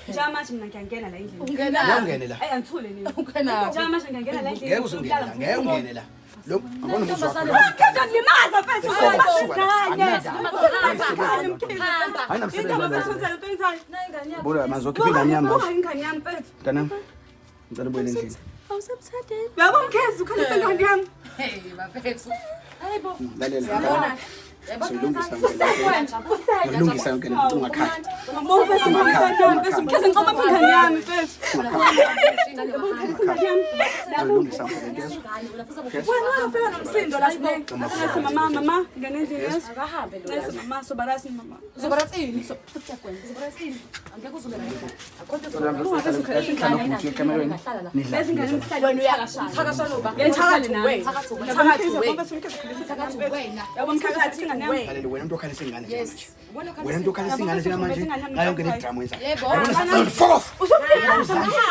Njama mina ngiyangena la endlini. Ungene la. Ayangithule nini? Ungena. Njama mina ngiyangena la endlini. Ngeke uzongena la, ngeke ungene la. Lo akona umuntu wakho. Ngiyalimaza mfethu. Hayina msebenzi wena. Ingane Bona mazokhipha ingane yami. ingane yami mfethu. Mntanami. Ngicela ubuyele endlini. Awusamthandeni. Yabo mkhezi ukhalisa ingane yami. Hey bafethu. Hayibo. Lalela. Yabona. Silungisa Lungisa yonke le nto ungakhali. Mfethu mkhezi ngicela ingane yami mfethu. Lungisa Wena ufika nomsindo la sine. Mama, ngene endlini yesu. Akahambe lo. Yes mama, sobarasi mama. Zobarazini. Zobarazini. Angeke uzobela. Lezi ngane mhlali wena uyakashaya. Thakashana uba. Ngithakathu wena. Thakathu wena. Thakathu wena. Yabo mkhakathi ingane yami. Lalela wena umuntu okhalisa ingane nje. Wena Wena umuntu okhalisa ingane njengamanje. Ngayo ngene drama wenza. Yebo. Yabona fuck off. Usuphila.